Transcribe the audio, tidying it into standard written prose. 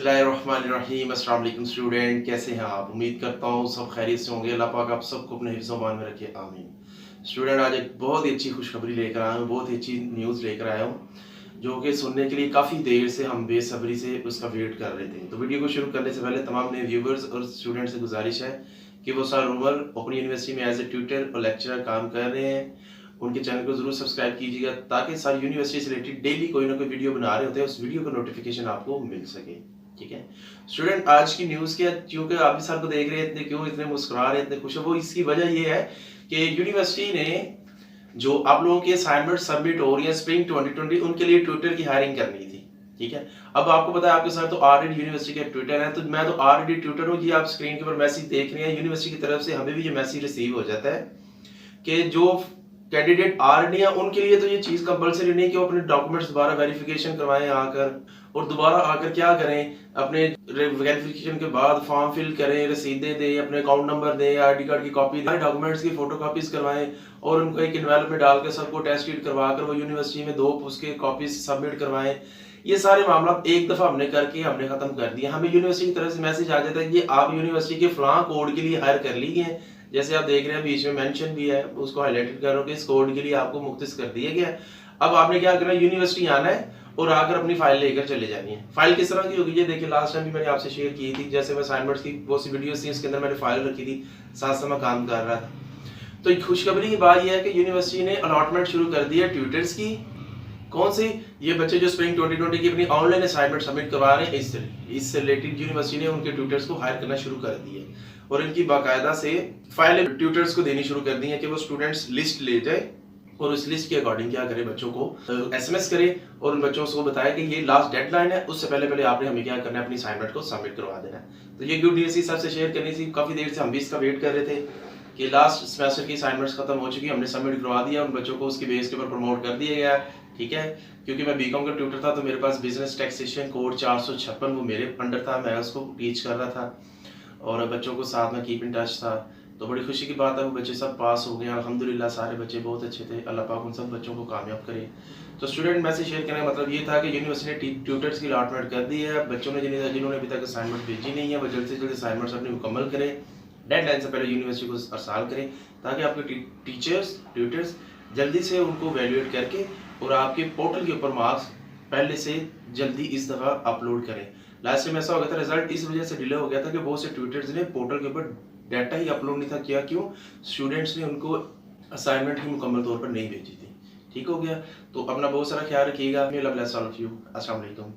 बिस्मिल्लाहिर्रहमानिर्रहीम। अस्सलाम वालेकुम स्टूडेंट, कैसे हैं आप? उम्मीद करता हूँ सब खैरियत से होंगे। अल्लाह पाक आप सबको अपने हिफ्ज़-ओ-मान में रखे, आमीन। स्टूडेंट, आज एक बहुत ही अच्छी खुशखबरी लेकर आया हूँ, बहुत ही अच्छी न्यूज़ लेकर आया हूँ, जो कि सुनने के लिए काफ़ी देर से हम बेसब्री से उसका वेट कर रहे थे। तो वीडियो को शुरू करने से पहले तमाम नए व्यूवर्स और स्टूडेंट से गुजारिश है कि वो साल उम्र अपनी यूनिवर्सिटी में एज ए ट्यूटर और लेक्चरर काम कर रहे हैं, उनके चैनल को जरूर सब्सक्राइब कीजिएगा ताकि सारी यूनिवर्सिटी से रिलेटेड डेली कोई ना कोई वीडियो बना रहे होते हैं, उस वीडियो का नोटिफिकेशन आपको मिल सके। ठीक है स्टूडेंट, आज की न्यूज़ के क्योंकि आप भी सर को देख रहे हैं क्यों इतने मुस्कुरा रहे हैं, इतने खुश है, वो इसकी वजह ये है कि यूनिवर्सिटी ने जो आप लोगों की असाइनमेंट सबमिट हो रही है स्प्रिंग 2020, उनके लिए ट्यूटर की हायरिंग करनी थी। ठीक है, अब आपको पता है आपके सर तो ऑलरेडी यूनिवर्सिटी के ट्यूटर हैं, तो मैं तो ऑलरेडी ट्यूटर हूँ। ये आप स्क्रीन के ऊपर मैसेज देख रहे हैं, यूनिवर्सिटी की तरफ से हमें भी ये मैसेज रिसीव हो जाता है कि जो कैंडिडेट ऑलरेडी है उनके लिए तो ये चीज़ कंपलसरी नहीं कि वो अपने डॉक्यूमेंट्स दोबारा वेरिफिकेशन करवाएं आकर, और दोबारा आकर क्या करें, अपने वेरिफिकेशन के बाद फॉर्म फिल करें, रसीदें दें, अपने अकाउंट नंबर दें, आईडी कार्ड की कॉपी दें, डॉक्यूमेंट्स की फोटो कॉपीज करवाएं और उनको एक इन्वेलप में डालकर सबको टेस्ट शीट करवा कर वो यूनिवर्सिटी में 2 उसके कॉपीज सबमिट करवाएं। ये सारे मामला एक दफा हमने करके हमने खत्म कर दिया। हमें यूनिवर्सिटी की तरफ से मैसेज आ जाता है कि आप यूनिवर्सिटी के फलां कोड के लिए हायर कर ली है, जैसे आप देख रहे हैं बीच में मेंशन भी है, उसको हाईलाइटेड कर रहा हूं कि इस कोड के लिए आपको मुख्तस कर दिया गया। अब आपने क्या करना है, यूनिवर्सिटी आना है और आकर अपनी फाइल लेकर चले जानी है। फाइल किस तरह की होगी ये देखिए, लास्ट टाइम भी मैंने आपसे शेयर की थी, जैसे मैं असाइनमेंट्स की बहुत सी वीडियोस थी, उसके अंदर मैंने फाइल रखी थी, साथ साथ मैं काम कर रहा था। तो खुशखबरी की बात यह है कि यूनिवर्सिटी ने अलॉटमेंट शुरू कर दी है ट्यूटर्स की। कौन सी? ये बच्चे जो स्प्रिंग 2020 की अपनी ऑनलाइन असाइनमेंट सबमिट करवा रहे हैं, इससे रिलेटेड यूनिवर्सिटी ने उनके ट्यूटर्स को हायर करना शुरू कर दिया है और इनकी बाकायदा से फाइल ट्यूटर्स को देनी शुरू कर दी है कि वो स्टूडेंट्स लिस्ट ले जाए और उस लिस्ट के अकॉर्डिंग क्या करे, बच्चों को एसएमएस करे और उन बच्चों को बताए कि ये लास्ट डेडलाइन है, उससे पहले आपने हमें क्या करना है, अपनी असाइनमेंट को सबमिट करवा देना है। तो ये गुड न्यूज़ सबसे शेयर करनी थी। काफी देर से हम भी इसका वेट कर रहे थे कि लास्ट सेमेस्टर की असाइनमेंट्स खत्म हो चुकी, हमने सबमिट करवा दिया, उन बच्चों को उसके बेस के ऊपर प्रमोट कर दिया गया। ठीक है, क्योंकि मैं बीकॉम का ट्यूटर था तो मेरे पास बिजनेस टैक्सेशन कोड 456 वो मेरे अंडर था, मैं उसको टीच कर रहा था और बच्चों को साथ में कीप इन टच था। तो बड़ी खुशी की बात है वो बच्चे सब पास हो गए अल्हम्दुलिल्लाह, सारे बच्चे बहुत अच्छे थे, अल्लाह पाक उन सब बच्चों को कामयाब करे। तो स्टूडेंट मैसेज शेयर करने का मतलब ये था कि यूनिवर्सिटी ने ट्यूटर्स की अलॉटमेंट कर दी है। बच्चों ने जिन्होंने अभी तक असाइनमेंट भेजी नहीं है वो जल्द से जल्द असाइनमेंट्स अपनी मुकम्मल करें, डेडलाइन से पहले यूनिवर्सिटी को अरसाल करें ताकि आपके टीचर्स ट्यूटर्स जल्दी से उनको वैल्यूएट करके और आपके पोर्टल के ऊपर मार्क्स पहले से जल्दी इस दफ़ा अपलोड करें। लास्ट टाइम ऐसा हो गया था, रिजल्ट इस वजह से डिले हो गया था कि बहुत से ट्यूटर्स ने पोर्टल के ऊपर डाटा ही अपलोड नहीं था किया। क्यों? स्टूडेंट्स ने उनको असाइनमेंट ही मुकम्मल तौर पर नहीं भेजी थी। ठीक हो गया, तो अपना बहुत सारा ख्याल रखिएगा। अस्सलाम वालेकुम।